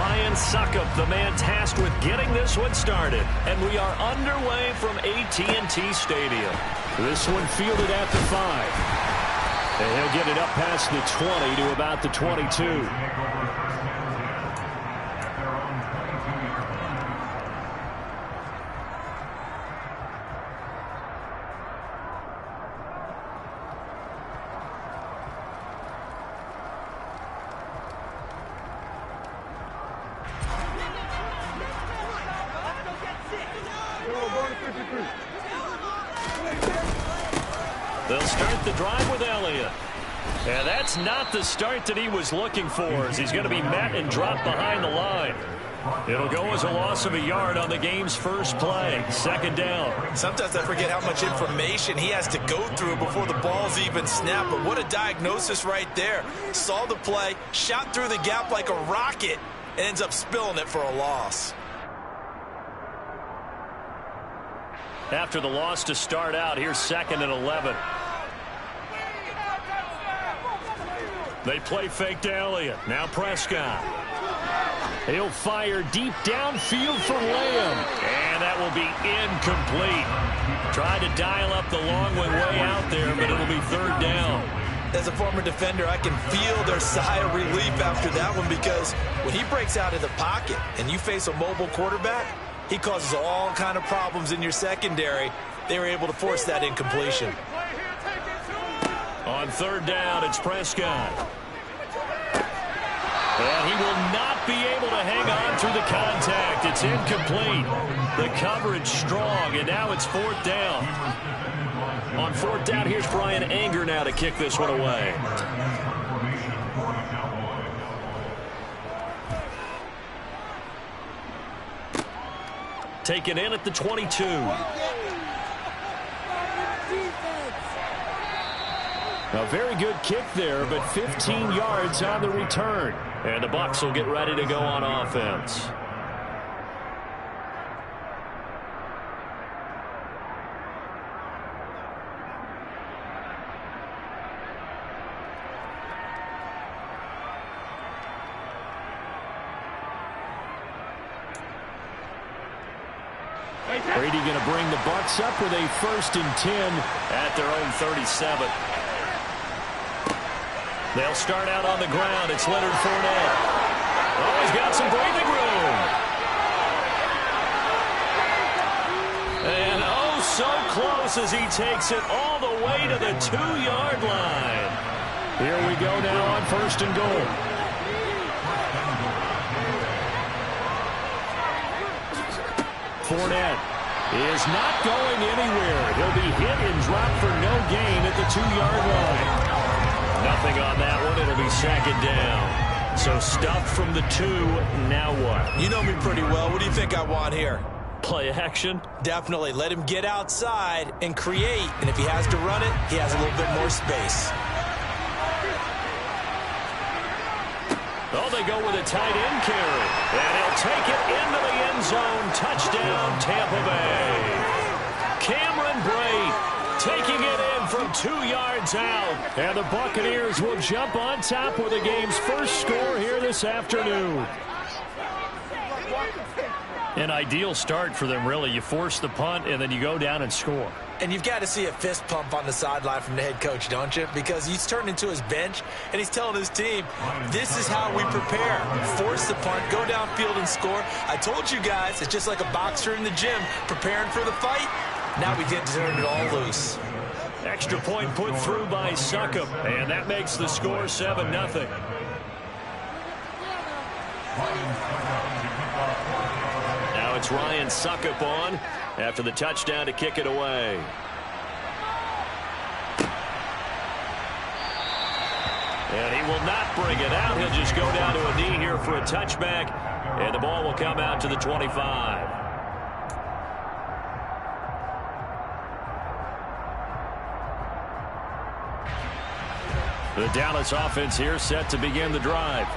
Ryan Suckup, the man tasked with getting this one started. And we are underway from AT&T Stadium. This one fielded at the 5. And he'll get it up past the 20 to about the 22. They'll start the drive with Elliott. And that's not the start that he was looking for, as he's going to be met and dropped behind the line. It'll go as a loss of a yard on the game's first play. Second down. Sometimes I forget how much information he has to go through before the ball's even snapped. But what a diagnosis right there. Saw the play, shot through the gap like a rocket, and ends up spilling it for a loss. After the loss to start out, here's 2nd and 11. They play fake to Elliott. Now Prescott. He'll fire deep downfield for Lamb. And that will be incomplete. Tried to dial up the long way out there, but it'll be 3rd down. As a former defender, I can feel their sigh of relief after that one, because when he breaks out of the pocket and you face a mobile quarterback, he causes all kind of problems in your secondary. They were able to force that incompletion. On 3rd down, it's Prescott. And he will not be able to hang on through the contact. It's incomplete. The coverage strong, and now it's 4th down. On 4th down, here's Brian Anger now to kick this one away. Taken in at the 22. A very good kick there, but 15 yards on the return. And the Bucs will get ready to go on offense. Brady going to bring the Bucs up with a 1st and 10 at their own 37. They'll start out on the ground. It's Leonard Fournette. Oh, he's got some breathing room. And oh, so close as he takes it all the way to the 2-yard line. Here we go now on 1st and goal. Fournette is not going anywhere. He'll be hit and dropped for no gain at the 2-yard line. Nothing on that one. It'll be 2nd down. So stuffed from the 2. Now what? You know me pretty well. What do you think I want here? Play action? Definitely. Let him get outside and create. And if he has to run it, he has a little bit more space. Oh, they go with a tight end carry. And he'll take it into the end zone. Touchdown, Tampa Bay. Cameron Brate taking it in from 2 yards out. And the Buccaneers will jump on top with the game's first score here this afternoon. An ideal start for them, really. You force the punt, and then you go down and score. And you've got to see a fist pump on the sideline from the head coach, don't you? Because he's turned into his bench, and he's telling his team, this is how we prepare. Force the punt, go downfield and score. I told you guys, it's just like a boxer in the gym preparing for the fight. Now we get to turn it all loose. Extra point put through by Suckup, and that makes the score 7-0. Now it's Ryan Suckup on after the touchdown to kick it away. And he will not bring it out. He'll just go down to a knee here for a touchback, and the ball will come out to the 25. The Dallas offense here set to begin the drive.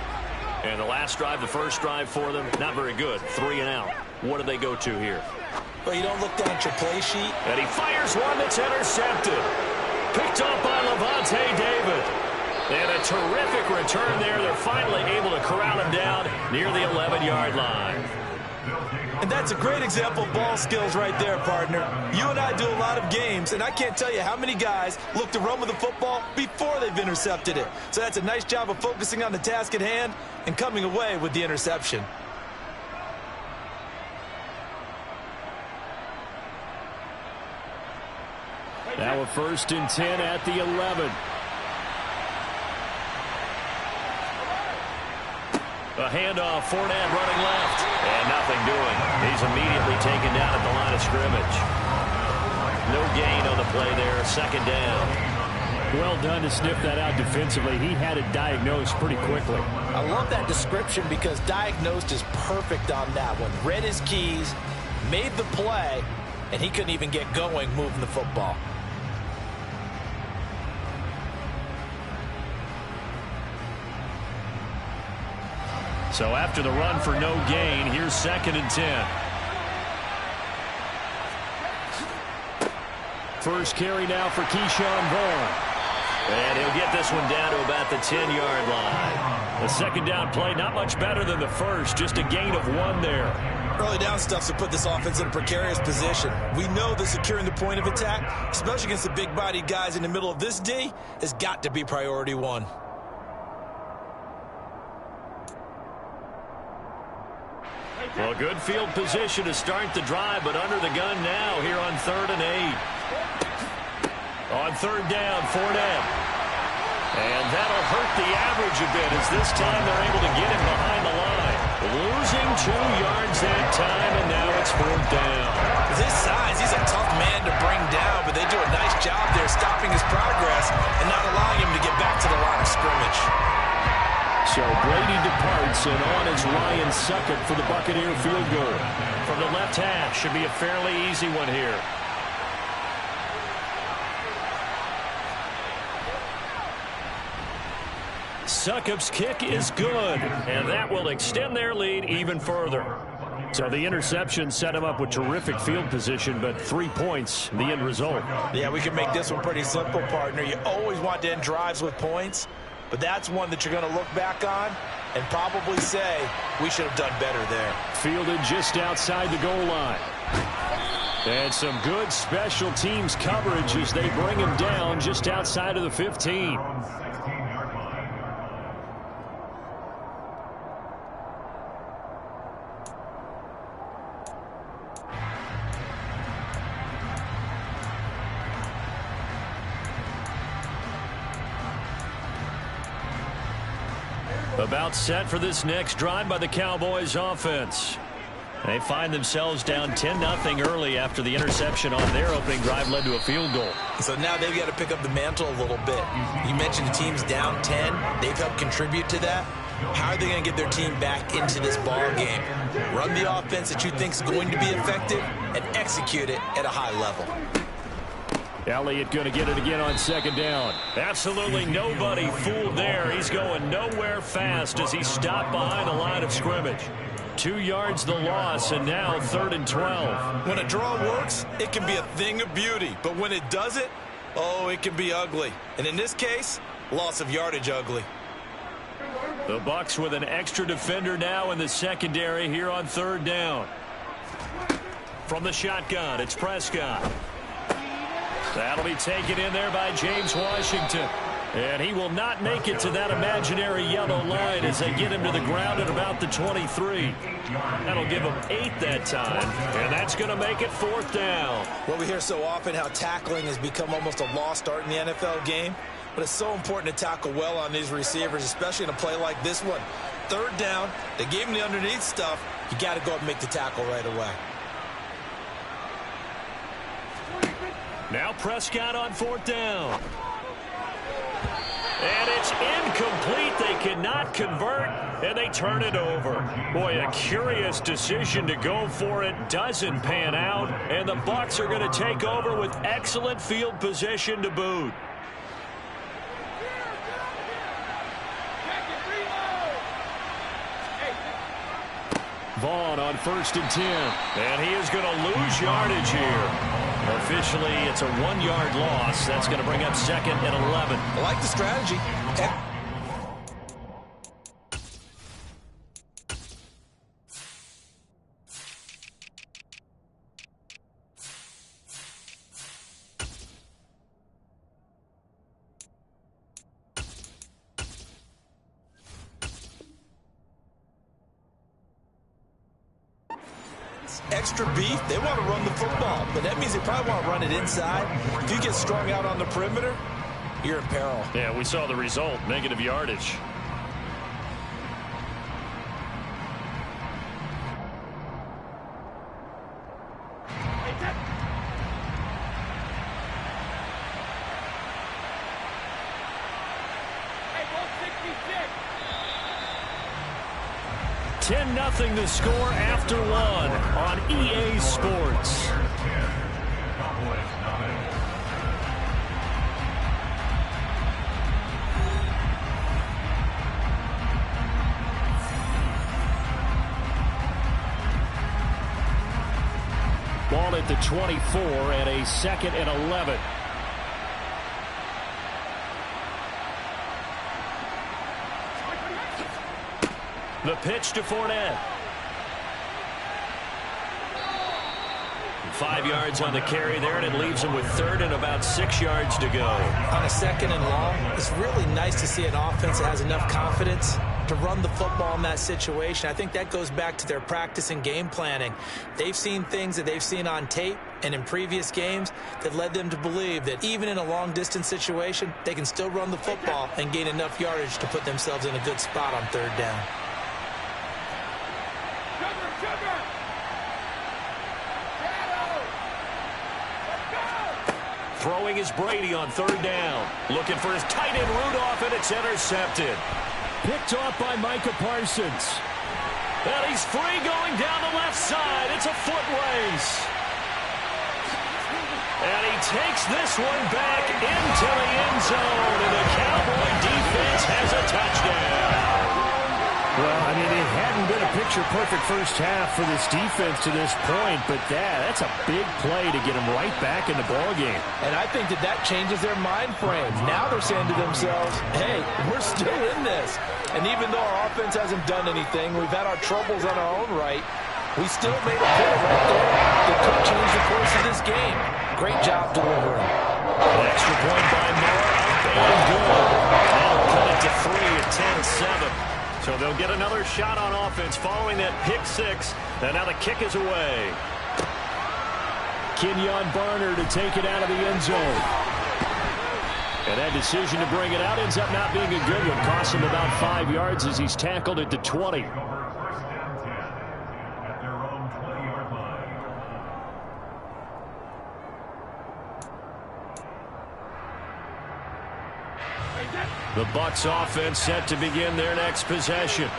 And the last drive, the first drive for them, not very good. 3 and out. What do they go to here? Well, you don't look down at your play sheet. And he fires one that's intercepted. Picked up by Levante David. And a terrific return there. They're finally able to corral him down near the 11-yard line. And that's a great example of ball skills right there, partner. You and I do a lot of games, and I can't tell you how many guys look to run with the football before they've intercepted it. So that's a nice job of focusing on the task at hand and coming away with the interception. Now a 1st and 10 at the 11. A handoff, Fournette running left. And nothing doing. He's immediately taken down at the line of scrimmage. No gain on the play there. 2nd down. Well done to sniff that out defensively. He had it diagnosed pretty quickly. I love that description because diagnosed is perfect on that one. Read his keys, made the play, and he couldn't even get going moving the football. So after the run for no gain, here's 2nd and 10. First carry now for Keyshawn Vaughn. And he'll get this one down to about the 10-yard line. The 2nd down play, not much better than the first, just a gain of 1 there. Early down stuff to put this offense in a precarious position. We know that securing the point of attack, especially against the big-bodied guys in the middle of this D, has got to be priority 1. Well, good field position to start the drive, but under the gun now here on 3rd and 8. On 3rd down, Fournette. And that'll hurt the average a bit as this time they're able to get him behind the line. Losing 2 yards that time, and now it's 4th down. With his size, he's a tough man to bring down, but they do a nice job there stopping his progress and not allowing him to get back to the line of scrimmage. So Brady departs, and on is Ryan Succop for the Buccaneer field goal. From the left hash, should be a fairly easy one here. Succop's kick is good, and that will extend their lead even further. So the interception set him up with terrific field position, but 3 points, the end result. Yeah, we can make this one pretty simple, partner. You always want to end drives with points, but that's one that you're going to look back on and probably say, we should have done better there. Fielded just outside the goal line. And some good special teams coverage as they bring him down just outside of the 15. About set for this next drive by the Cowboys offense. They find themselves down 10-0 early after the interception on their opening drive led to a field goal. So now they've got to pick up the mantle a little bit. You mentioned the team's down 10. They've helped contribute to that. How are they going to get their team back into this ball game? Run the offense that you think is going to be effective and execute it at a high level. Elliott going to get it again on 2nd down. Absolutely nobody fooled there. He's going nowhere fast as he stopped behind the line of scrimmage. 2 yards the loss, and now 3rd and 12. When a draw works, it can be a thing of beauty. But when it doesn't, oh, it can be ugly. And in this case, loss of yardage ugly. The Bucs with an extra defender now in the secondary here on 3rd down. From the shotgun, it's Prescott. That'll be taken in there by James Washington. And he will not make it to that imaginary yellow line as they get him to the ground at about the 23. That'll give him 8 that time. And that's going to make it 4th down. Well, we hear so often how tackling has become almost a lost art in the NFL game. But it's so important to tackle well on these receivers, especially in a play like this one. 3rd down, they gave him the underneath stuff. You got to go up and make the tackle right away. Now Prescott on 4th down. And it's incomplete. They cannot convert, and they turn it over. Boy, a curious decision to go for it. Doesn't pan out, and the Bucs are going to take over with excellent field position to boot. Vaughn on 1st and 10. And he is going to lose yardage here. Officially, it's a 1-yard loss. That's going to bring up 2nd and 11. I like the strategy. Extra beef, they want to run the football, but that means they probably want to run it inside. If you get strung out on the perimeter, you're in peril. Yeah, we saw the result, negative yardage. Hey, 10-0 the score after 1 on EA Sports. Ball at the 24 and a 2nd and 11. The pitch to Fournette. 5 yards on the carry there, and it leaves him with 3rd and about 6 yards to go. On a 2nd and long, it's really nice to see an offense that has enough confidence to run the football in that situation. I think that goes back to their practice and game planning. They've seen things that they've seen on tape and in previous games that led them to believe that even in a long-distance situation, they can still run the football and gain enough yardage to put themselves in a good spot on 3rd down. Throwing is Brady on 3rd down. Looking for his tight end Rudolph, and it's intercepted. Picked off by Micah Parsons. And he's free going down the left side. It's a foot race. And he takes this one back into the end zone, and the Cowboy defense has a touchdown. Well, I mean, it hadn't been a picture-perfect first half for this defense to this point, but that's a big play to get them right back in the ballgame. And I think that changes their mind frame. Now they're saying to themselves, hey, we're still in this. And even though our offense hasn't done anything, we've had our troubles on our own right, we still made a play right there that could change the course of this game. Great job delivering. An extra point by Moore, up and good. Now cut it to 3 at 10-7. So they'll get another shot on offense following that pick 6. And now the kick is away. Kenyon Barner to take it out of the end zone. And that decision to bring it out ends up not being a good one. Costs him about 5 yards as he's tackled at the 20. The Bucs offense set to begin their next possession.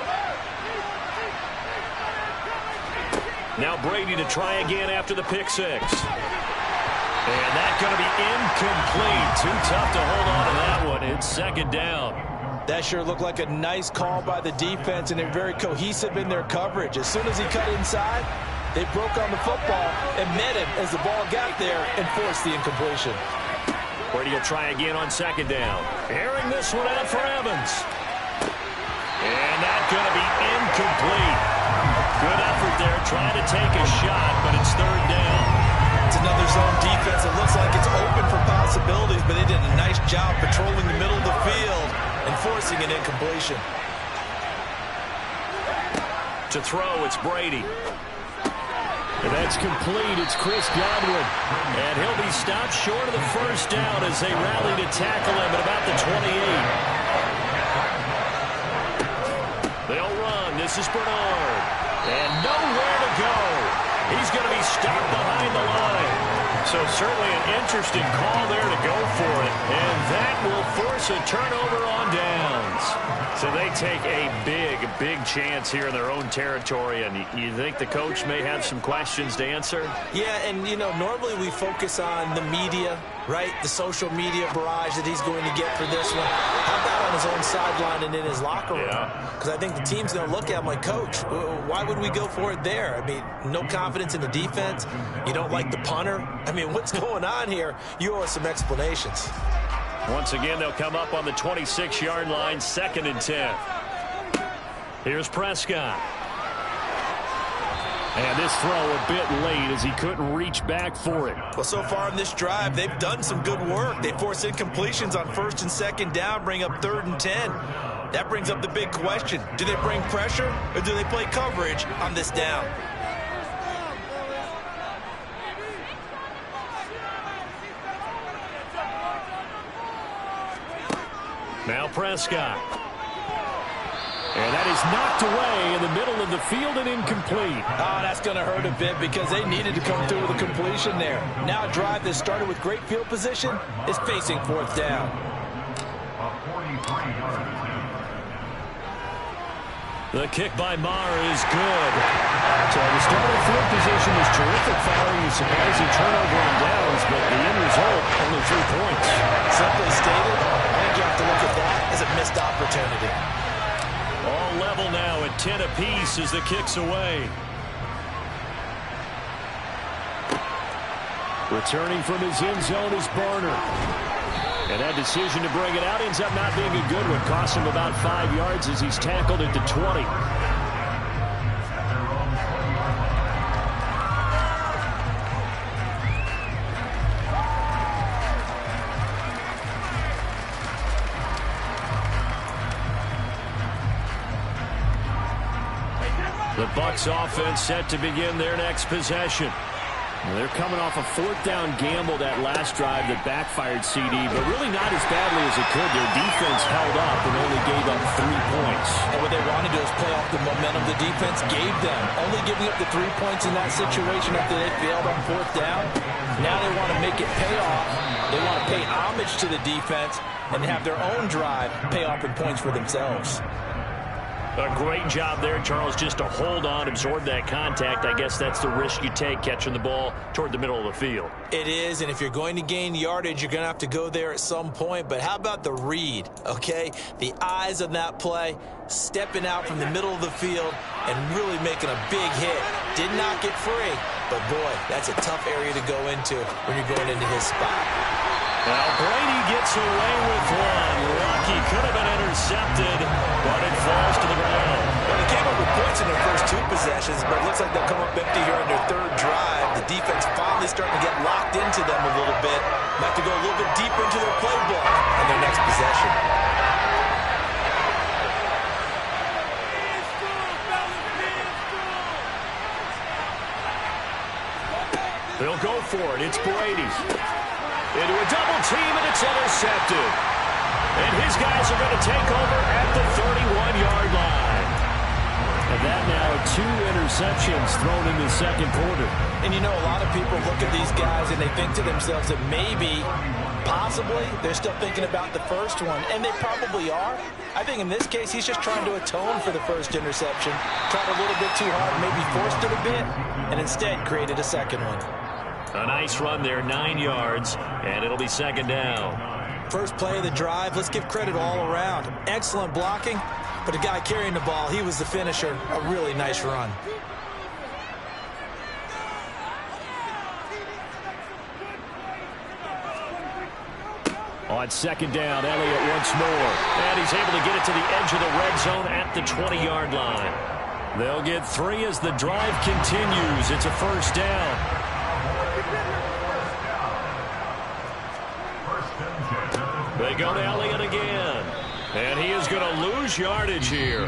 Now Brady to try again after the pick 6. And that's going to be incomplete. Too tough to hold on to that one. It's 2nd down. That sure looked like a nice call by the defense, and they're very cohesive in their coverage. As soon as he cut inside, they broke on the football and met him as the ball got there and forced the incompletion. Brady will try again on 2nd down. Airing this one out for Evans. And that's going to be incomplete. Good effort there, trying to take a shot, but it's 3rd down. It's another zone defense. It looks like it's open for possibilities, but they did a nice job patrolling the middle of the field and forcing an incompletion. To throw, it's Brady. And that's complete. It's Chris Godwin. And he'll be stopped short of the 1st down as they rally to tackle him at about the 28. They'll run. This is Bernard. And nowhere to go. He's going to be stopped behind the line. So certainly an interesting call there to go for it. And that will force a turnover on downs. So they take a big chance here in their own territory, and you think the coach may have some questions to answer? Yeah, and, you know, normally we focus on the media, right? The social media barrage that he's going to get for this one. How about on his own sideline and in his locker room? Because I think the team's going to look at him like, Coach, why would we go for it there? I mean, no confidence in the defense. You don't like the punter. I mean, what's going on here? You owe us some explanations. Once again, they'll come up on the 26-yard line, 2nd and 10. Here's Prescott. And this throw a bit late as he couldn't reach back for it. Well, so far in this drive, they've done some good work. They force incompletions on 1st and 2nd down, bring up 3rd and 10. That brings up the big question. Do they bring pressure or do they play coverage on this down? Now Prescott. And that is knocked away in the middle of the field and incomplete. Oh, that's going to hurt a bit because they needed to come through with a completion there. Now a drive that started with great field position is facing 4th down. The kick by Maher is good. So the starting field position is terrific following a surprising turnover on downs, but the end result, only 3 points. Simply stated, I think you have to look at that as a missed opportunity. All level now at 10 apiece as the kick's away. Returning from his end zone is Barner. And that decision to bring it out ends up not being a good one. Costs him about 5 yards as he's tackled at the 20. The Bucs offense set to begin their next possession. They're coming off a 4th down gamble that last drive that backfired CD, but really not as badly as it could. Their defense held up and only gave up 3 points. And what they wanted to do is play off the momentum the defense gave them. Only giving up the 3 points in that situation after they failed on 4th down. Now they want to make it pay off. They want to pay homage to the defense and have their own drive pay off in points for themselves. A great job there, Charles, just to hold on, absorb that contact. I guess that's the risk you take, catching the ball toward the middle of the field. It is, and if you're going to gain yardage, you're going to have to go there at some point. But how about the read, okay? The eyes of that play, stepping out from the middle of the field and really making a big hit. Did not get free, but boy, that's a tough area to go into when you're going into his spot. Now Brady gets away with one. Lucky, could have been intercepted, but it falls to the ground. Well, they came up with points in their first 2 possessions, but it looks like they'll come up empty here on their 3rd drive. The defense finally starting to get locked into them a little bit. Might have to go a little bit deeper into their playbook on their next possession. They'll go for it. It's Brady. Into a double team, and it's intercepted. And his guys are going to take over at the 31-yard line. And that now 2 interceptions thrown in the 2nd quarter. And you know, a lot of people look at these guys and they think to themselves that maybe, possibly, they're still thinking about the first one. And they probably are. I think in this case, he's just trying to atone for the first interception. Tried a little bit too hard, maybe forced it a bit, and instead created a 2nd one. A nice run there, 9 yards, and it'll be 2nd down. First play of the drive, let's give credit all around. Excellent blocking, but the guy carrying the ball, he was the finisher. A really nice run. On 2nd down, Elliott once more. And he's able to get it to the edge of the red zone at the 20-yard line. They'll get 3 as the drive continues. It's a 1st down. They go to Elliott again. And he is going to lose yardage here.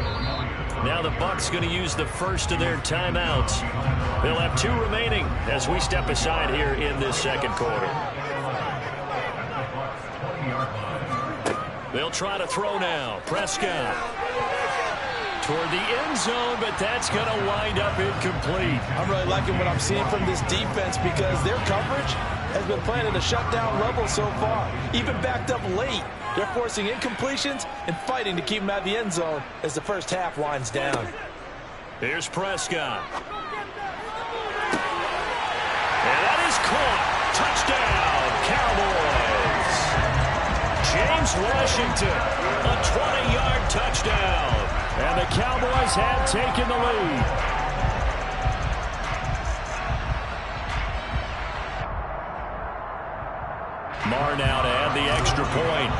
Now the Bucs going to use the first of their timeouts. They'll have 2 remaining as we step aside here in this 2nd quarter. They'll try to throw now. Prescott toward the end zone, but that's going to wind up incomplete. I'm really liking what I'm seeing from this defense because their coverage has been playing at a shutdown level so far. Even backed up late, They're forcing incompletions and fighting to keep them out of the end zone as the first half winds down. Here's Prescott. And that is caught. Touchdown, Cowboys. James Washington, a 20-yard touchdown. And the Cowboys have taken the lead. Marr now to add the extra point.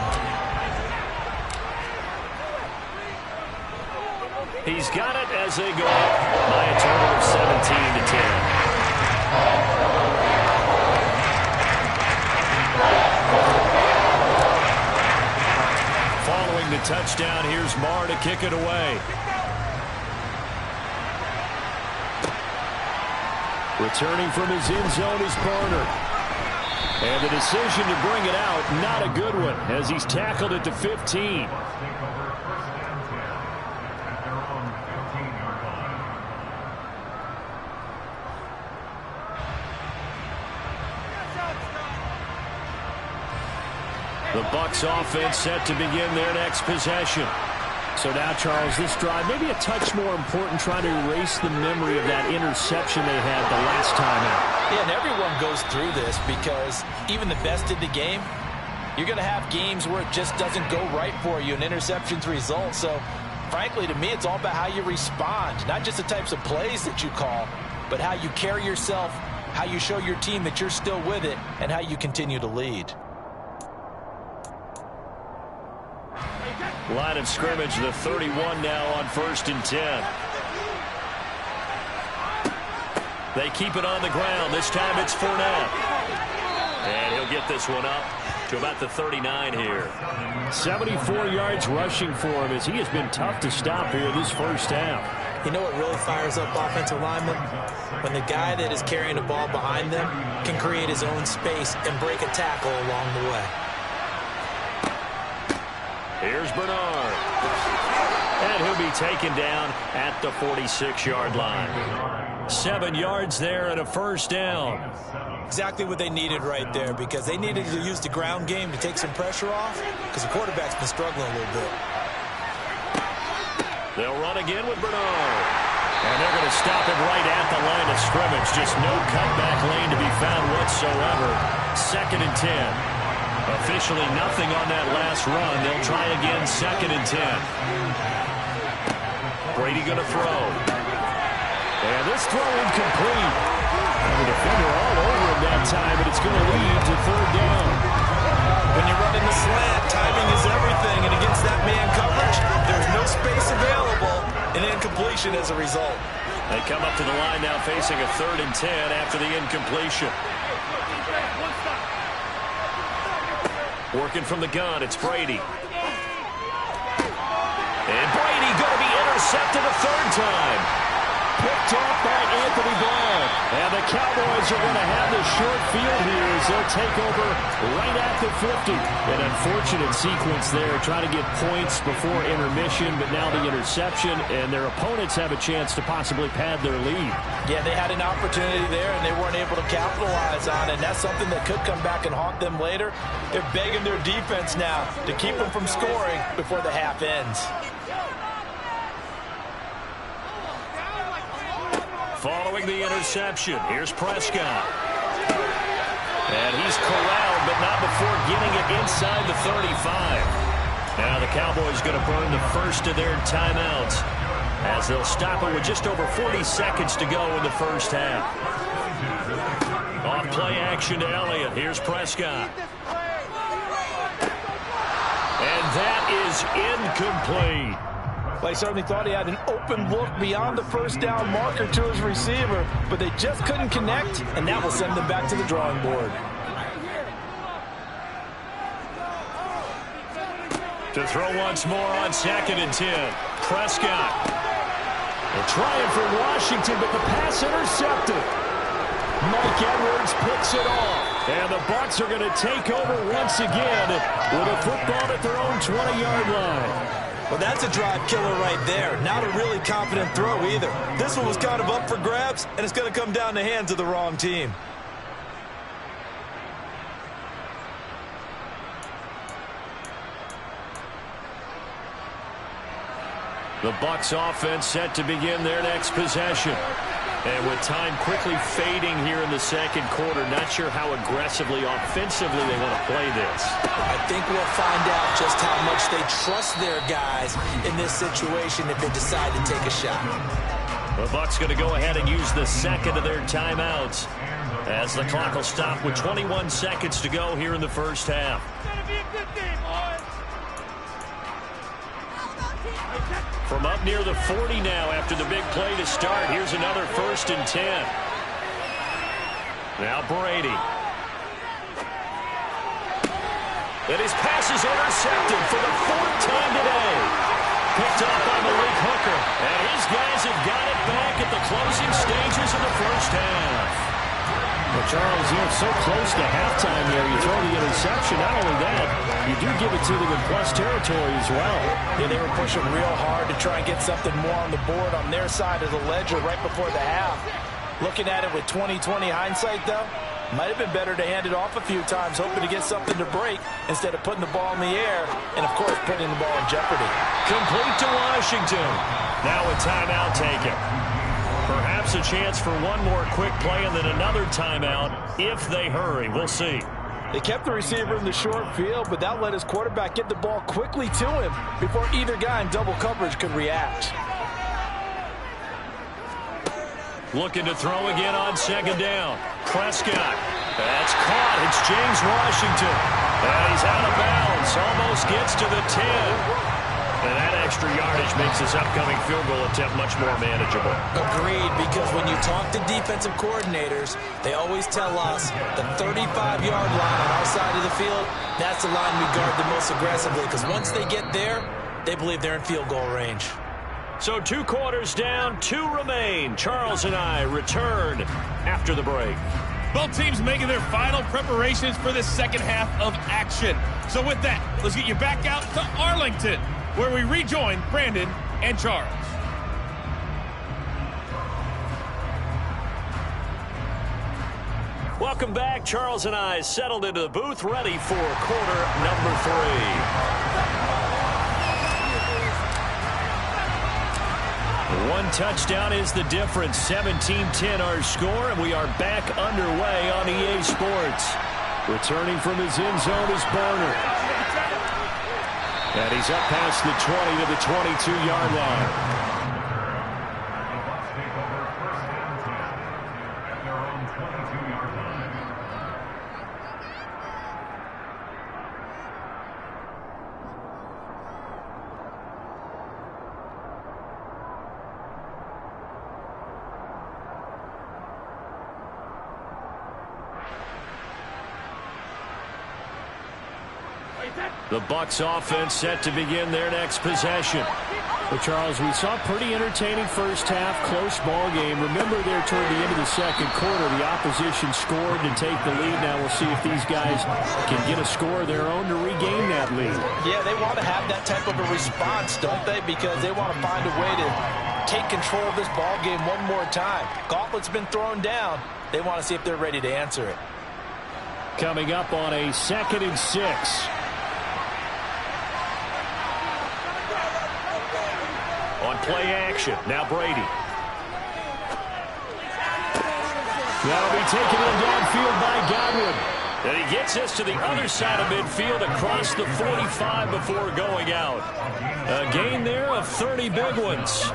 He's got it as they go up by a total of 17-10. Following the touchdown, here's Marr to kick it away. Returning from his end zone is Barner. And the decision to bring it out, not a good one, as he's tackled at the 15. The Bucs offense set to begin their next possession. So now, Charles, this drive maybe a touch more important, trying to erase the memory of that interception they had the last time out. Yeah, and everyone goes through this because even the best in the game, you're going to have games where it just doesn't go right for you and interceptions result. So, frankly, to me, it's all about how you respond, not just the types of plays that you call, but how you carry yourself, how you show your team that you're still with it, and how you continue to lead. Line of scrimmage, the 31 now on 1st and 10. They keep it on the ground. This time it's Fournette. And he'll get this one up to about the 39 here. 74 yards rushing for him as he has been tough to stop here this first half. You know what really fires up offensive linemen? When the guy that is carrying the ball behind them can create his own space and break a tackle along the way. Here's Bernard. And he'll be taken down at the 46-yard line. 7 yards there and a first down. Exactly what they needed right there, because they needed to use the ground game to take some pressure off, because the quarterback's been struggling a little bit. They'll run again with Bernard. And they're going to stop it right at the line of scrimmage. Just no cutback lane to be found whatsoever. 2nd and 10. Officially nothing on that last run. They'll try again, 2nd and 10. Brady going to throw. And this throw incomplete. And the defender all over him that time, but it's going to lead to 3rd down. When you're running the slant, timing is everything. And against that man coverage, there's no space available. And incompletion as a result. They come up to the line now facing a 3rd and 10 after the incompletion. Working from the gun, it's Brady. And Brady going to be intercepted a 3rd time. Picked off by Anthony Brown. And the Cowboys are going to have this short field here as they'll take over right at the 50. An unfortunate sequence there, trying to get points before intermission, but now the interception, and their opponents have a chance to possibly pad their lead. Yeah, they had an opportunity there, and they weren't able to capitalize on it, and that's something that could come back and haunt them later. They're begging their defense now to keep them from scoring before the half ends. Following the interception, here's Prescott. And he's corralled, but not before getting it inside the 35. Now the Cowboys going to burn the first of their timeouts as they'll stop it with just over 40 seconds to go in the first half. Off play action to Elliott. Here's Prescott. And that is incomplete. Well, he certainly thought he had an open look beyond the first down marker to his receiver, but they just couldn't connect, and that will send them back to the drawing board. To throw once more on 2nd and 10. Prescott. They're trying for Washington, but the pass intercepted. Mike Edwards picks it off. And the Bucs are going to take over once again with a football at their own 20-yard line. Well, that's a drive killer right there. Not a really confident throw either. This one was kind of up for grabs, and it's going to come down the hands of the wrong team. The Bucs offense set to begin their next possession. And with time quickly fading here in the second quarter, not sure how aggressively, offensively they want to play this. I think we'll find out just how much they trust their guys in this situation if they decide to take a shot. The Bucs going to go ahead and use the second of their timeouts as the clock will stop with 21 seconds to go here in the first half. From up near the 40 now after the big play to start. Here's another 1st and 10. Now Brady. And his pass is intercepted for the 4th time today. Picked off by Malik Hooker. And his guys have got it back at the closing stages of the first half. Well, Charles, you're so close to halftime there. You throw the interception. Not only that, you do give it to them in plus territory as well. Yeah, they were pushing real hard to try and get something more on the board on their side of the ledger right before the half. Looking at it with 20/20 hindsight, though, might have been better to hand it off a few times, hoping to get something to break instead of putting the ball in the air and, of course, putting the ball in jeopardy. Complete to Washington. Now a timeout taken. Perhaps a chance for one more quick play and then another timeout if they hurry. We'll see. They kept the receiver in the short field, but that let his quarterback get the ball quickly to him before either guy in double coverage could react. Looking to throw again on second down. Prescott. That's caught. It's James Washington. And he's out of bounds. Almost gets to the 10. And that extra yardage makes this upcoming field goal attempt much more manageable. Agreed, because when you talk to defensive coordinators, they always tell us the 35-yard line on our side of the field, that's the line we guard the most aggressively, because once they get there, they believe they're in field goal range. So 2 quarters down, 2 remain. Charles and I return after the break. Both teams making their final preparations for the second half of action. So with that, let's get you back out to Arlington, where we rejoin Brandon and Charles. Welcome back. Charles and I settled into the booth, ready for quarter number 3. One touchdown is the difference. 17-10 our score, and we are back underway on EA Sports. Returning from his end zone is Barner. And he's up past the 20 to the 22-yard line. The Bucs offense set to begin their next possession. Well, Charles, we saw a pretty entertaining first half, close ball game. Remember there toward the end of the second quarter, the opposition scored to take the lead. Now we'll see if these guys can get a score of their own to regain that lead. Yeah, they want to have that type of a response, don't they? Because they want to find a way to take control of this ball game one more time. Gauntlet's been thrown down. They want to see if they're ready to answer it. Coming up on a 2nd and 6. On play action, now Brady. That'll be taken in downfield by Godwin. And he gets us to the other side of midfield across the 45 before going out. A gain there of 30 big ones.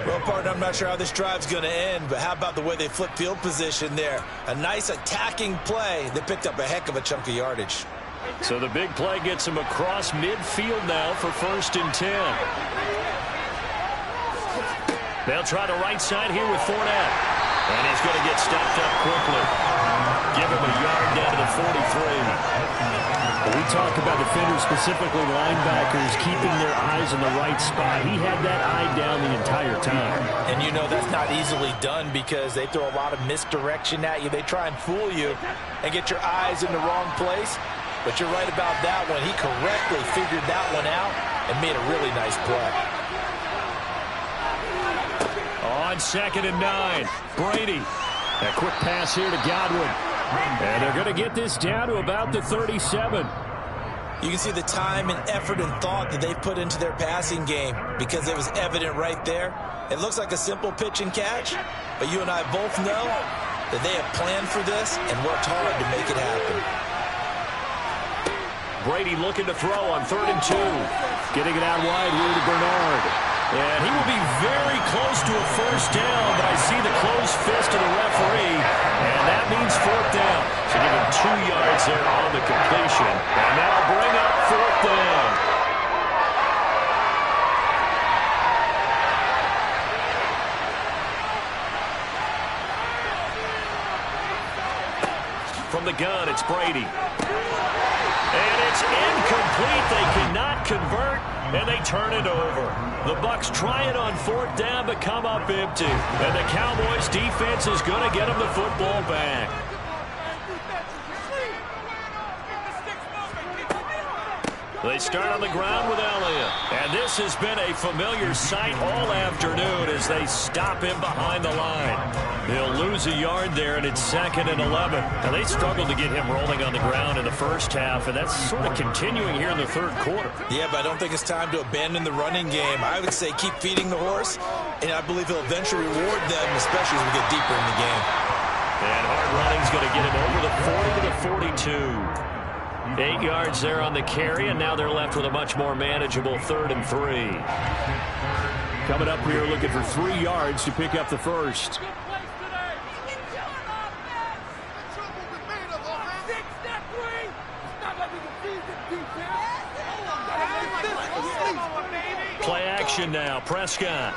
Well, partner, I'm not sure how this drive's going to end, but how about the way they flip field position there? A nice attacking play that picked up a heck of a chunk of yardage. So the big play gets him across midfield now for 1st and 10. They'll try the right side here with Fournette. And he's going to get stopped up quickly. Give him a yard down to the 43. We talk about defenders, specifically linebackers, keeping their eyes in the right spot. He had that eye down the entire time. And you know that's not easily done because they throw a lot of misdirection at you. They try and fool you and get your eyes in the wrong place. But you're right about that one. He correctly figured that one out and made a really nice play. On 2nd and 9, Brady. A quick pass here to Godwin. And they're going to get this down to about the 37. You can see the time and effort and thought that they've put into their passing game because it was evident right there. It looks like a simple pitch and catch, but you and I both know that they have planned for this and worked hard to make it happen. Brady looking to throw on 3rd and 2. Getting it out wide, Rudy Bernard. And he will be very close to a first down, but I see the closed fist of the referee, and that means 4th down. So give him 2 yards there on the completion, and that'll bring up 4th down. From the gun, it's Brady. And it's incomplete. They cannot convert, and they turn it over. The Bucs try it on 4th down, but come up empty. And the Cowboys defense is going to get them the football back. They start on the ground with Elliott. And this has been a familiar sight all afternoon as they stop him behind the line. He'll lose a yard there, and it's 2nd and 11. Now, they struggled to get him rolling on the ground in the first half, and that's sort of continuing here in the 3rd quarter. Yeah, but I don't think it's time to abandon the running game. I would say keep feeding the horse, and I believe he'll eventually reward them, especially as we get deeper in the game. And hard running's going to get him over the 40 to the 42. 8 yards there on the carry, and now they're left with a much more manageable 3rd and 3. Coming up here looking for 3 yards to pick up the first. Play action now, Prescott.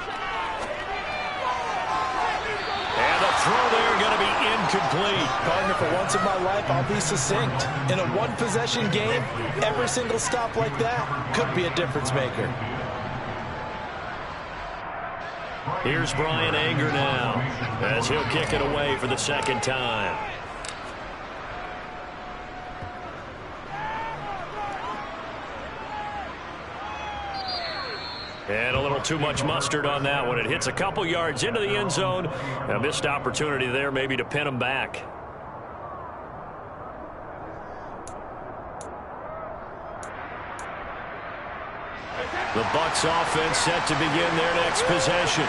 And the throw there going to be incomplete. Partner, for once in my life, I'll be succinct. In a one-possession game, every single stop like that could be a difference maker. Here's Brian Anger now as he'll kick it away for the 2nd time. And a little too much mustard on that one. It hits a couple yards into the end zone. A missed opportunity there maybe to pin him back. The Bucs offense set to begin their next possession.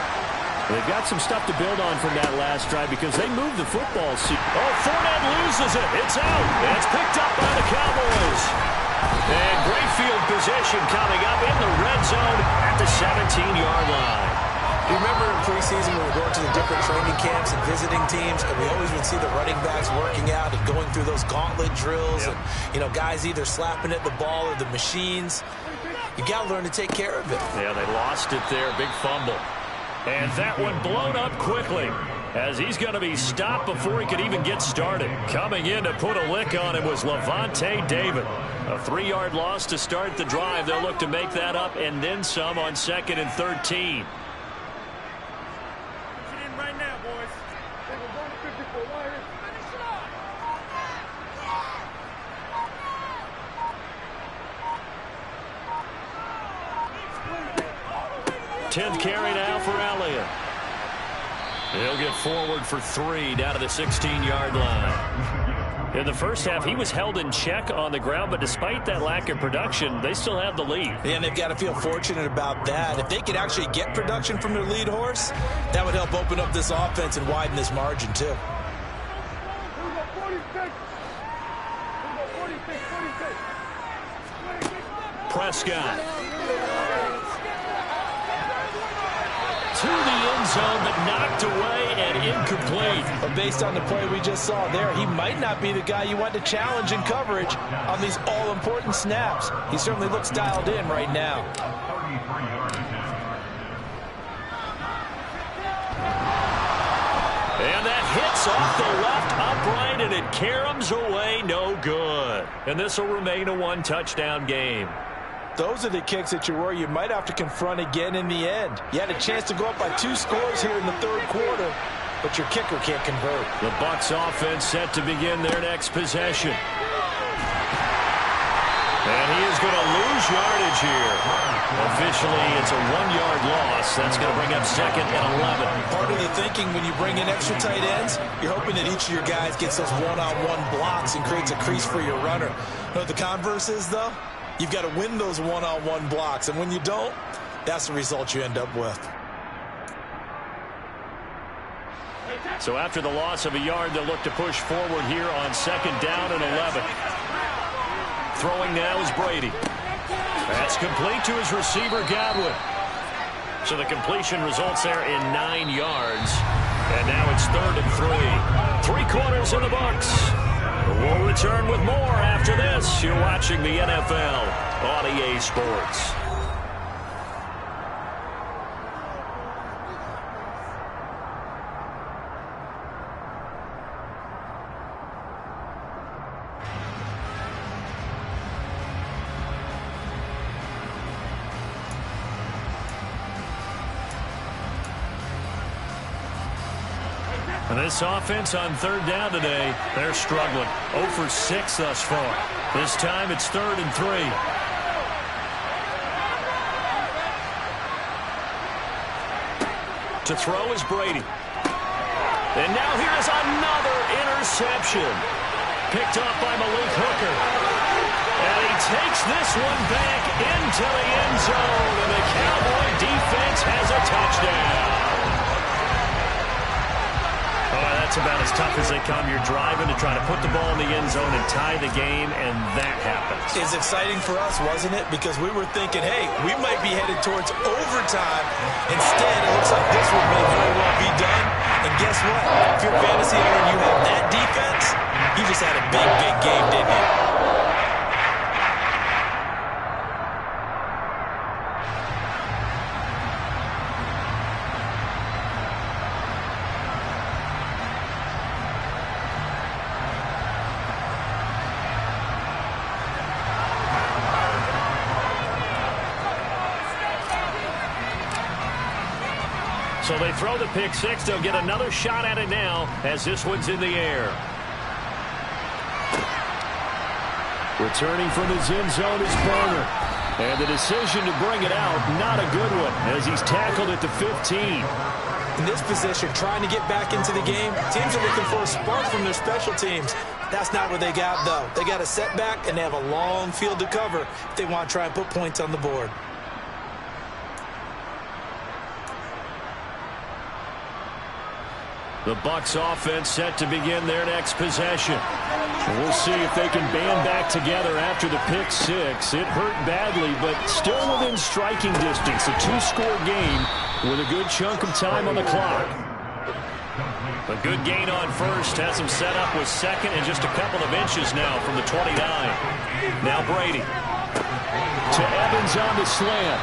They've got some stuff to build on from that last drive because they moved the football. Oh, Fournette loses it. It's out. And it's picked up by the Cowboys. And great field position coming up in the red zone at the 17-yard line. Remember in preseason when we were going to the different training camps and visiting teams, and we always would see the running backs working out and going through those gauntlet drills, and, you know, guys either slapping at the ball or the machines. You got to learn to take care of it. Yeah, they lost it there. Big fumble. And that one blown up quickly as he's going to be stopped before he could even get started. Coming in to put a lick on him was Levante David. A 3-yard loss to start the drive. They'll look to make that up and then some on 2nd and 13. Right now, boys. They were going 54 wires. Finish it up. 10th carry now for Elliott. He'll get forward for 3 down to the 16-yard line. In the first half, he was held in check on the ground, but despite that lack of production, they still have the lead. And they've got to feel fortunate about that. If they could actually get production from their lead horse, that would help open up this offense and widen this margin too. Prescott. To the end zone, but knocked away and incomplete. But based on the play we just saw there, he might not be the guy you want to challenge in coverage on these all-important snaps. He certainly looks dialed in right now. And that hits off the left upright, and it caroms away, no good. And this will remain a 1-touchdown game. Those are the kicks that you worry you might have to confront again in the end. You had a chance to go up by 2 scores here in the 3rd quarter, but your kicker can't convert. The Bucs offense set to begin their next possession. And he is going to lose yardage here. Officially, it's a 1-yard loss. That's going to bring up 2nd and 11. Part of the thinking when you bring in extra tight ends, you're hoping that each of your guys gets those one-on-one blocks and creates a crease for your runner. You know what the converse is, though? You've got to win those one-on-one blocks, and when you don't, that's the result you end up with. So after the loss of a yard, they'll look to push forward here on 2nd down and 11. Throwing now is Brady. That's complete to his receiver, Godwin. So the completion results there in 9 yards. And now it's 3rd and 3. 3 quarters in the books. We'll return with more after this. You're watching the NFL on EA Sports. And this offense on 3rd down today, they're struggling. 0 for 6 thus far. This time it's 3rd and 3. To throw is Brady. And now here is another interception. Picked off by Malik Hooker. And he takes this one back into the end zone. And the Cowboy defense has a touchdown. That's about as tough as they come. You're driving to try to put the ball in the end zone and tie the game, and that happens. It's exciting for us, wasn't it? Because we were thinking, hey, we might be headed towards overtime. Instead, it looks like this one may very well be done. And guess what? If you're a fantasy owner and you have that defense, you just had a big, big game, didn't you? So they throw the pick six. They'll get another shot at it now as this one's in the air. Returning from his end zone is Burner. And the decision to bring it out, not a good one, as he's tackled at the 15. In this position, trying to get back into the game, teams are looking for a spark from their special teams. That's not what they got, though. They got a setback, and they have a long field to cover if they want to try and put points on the board. The Bucs offense set to begin their next possession. We'll see if they can band back together after the pick six. It hurt badly, but still within striking distance. A 2-score game with a good chunk of time on the clock. A good gain on first has him set up with second and just a couple of inches now from the 29. Now Brady to Evans on the slant.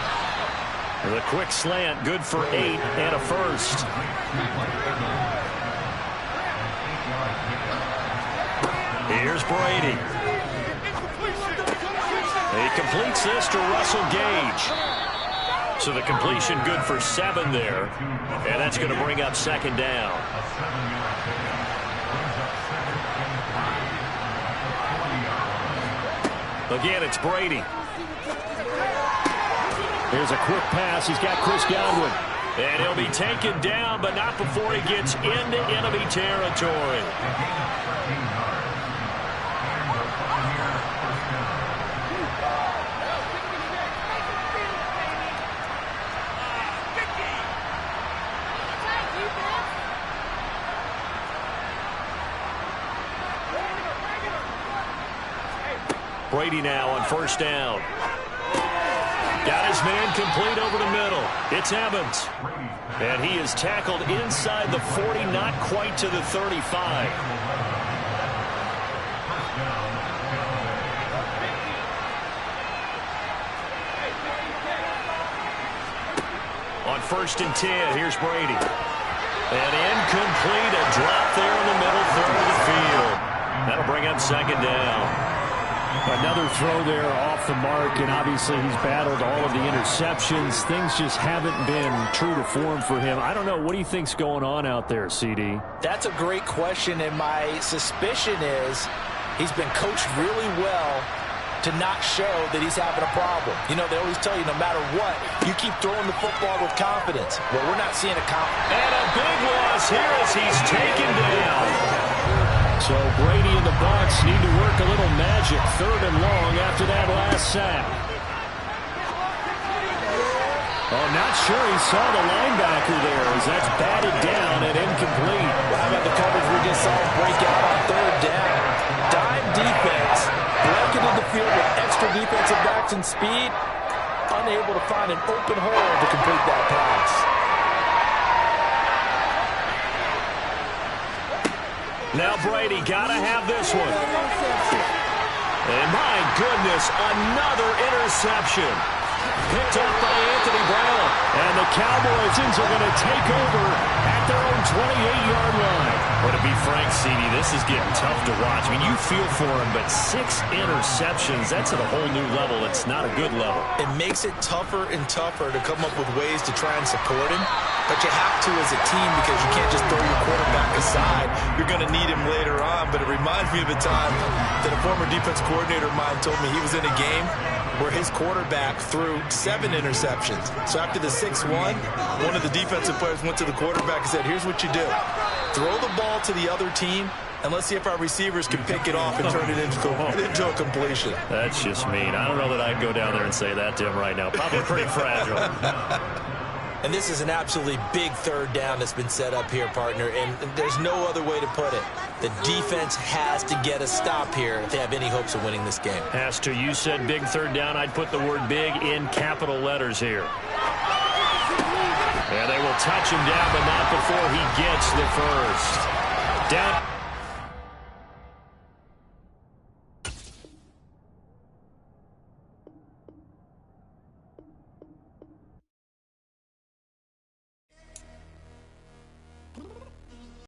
The quick slant, good for 8 and a first. Here's Brady. He completes this to Russell Gage. So the completion good for 7 there. And that's going to bring up second down. Again, it's Brady. Here's a quick pass. He's got Chris Godwin. And he'll be taken down, but not before he gets into enemy territory. Brady now on first down. Got his man complete over the middle. It's Evans. And he is tackled inside the 40, not quite to the 35. On 1st and 10, here's Brady. And incomplete, a drop there in the middle third of the field. That'll bring up second down. Another throw there off the mark, and obviously he's battled all of the interceptions. Things just haven't been true to form for him. I don't know. What do you think's going on out there, CD? That's a great question, and my suspicion is he's been coached really well to not show that he's having a problem. You know, they always tell you no matter what, you keep throwing the football with confidence. Well, we're not seeing a confidence. And a big loss here as he's taken down. So Brady and the Bucs need to work a little magic, 3rd and long after that last sack. Oh, not sure he saw the linebacker there as that's batted down and incomplete. Well, how about the coverage we just saw break out on 3rd down? Dime defense, blanketed the field with extra defensive backs and speed, unable to find an open hole to complete that pass. Now Brady got to have this one. And my goodness, another interception. Picked up by Anthony Brown. And the Cowboys are going to take over at their own 28-yard line. But to be frank, CD, this is getting tough to watch. I mean, you feel for him, but 6 interceptions, that's at a whole new level. It's not a good level. It makes it tougher and tougher to come up with ways to try and support him. But you have to as a team because you can't just throw your quarterback aside. You're going to need him later on. But it reminds me of a time that a former defense coordinator of mine told me he was in a game where his quarterback threw 7 interceptions. So after the 6-1, one of the defensive players went to the quarterback and said, here's what you do. Throw the ball to the other team, and let's see if our receivers can pick it off and turn it into a completion. That's just mean. I don't know that I'd go down there and say that to him right now. Probably pretty fragile. And this is an absolutely big 3rd down that's been set up here, partner, and there's no other way to put it. The defense has to get a stop here if they have any hopes of winning this game. Has to. You said big 3rd down. I'd put the word big in capital letters here. And they will touch him down, but not before he gets the first. Down.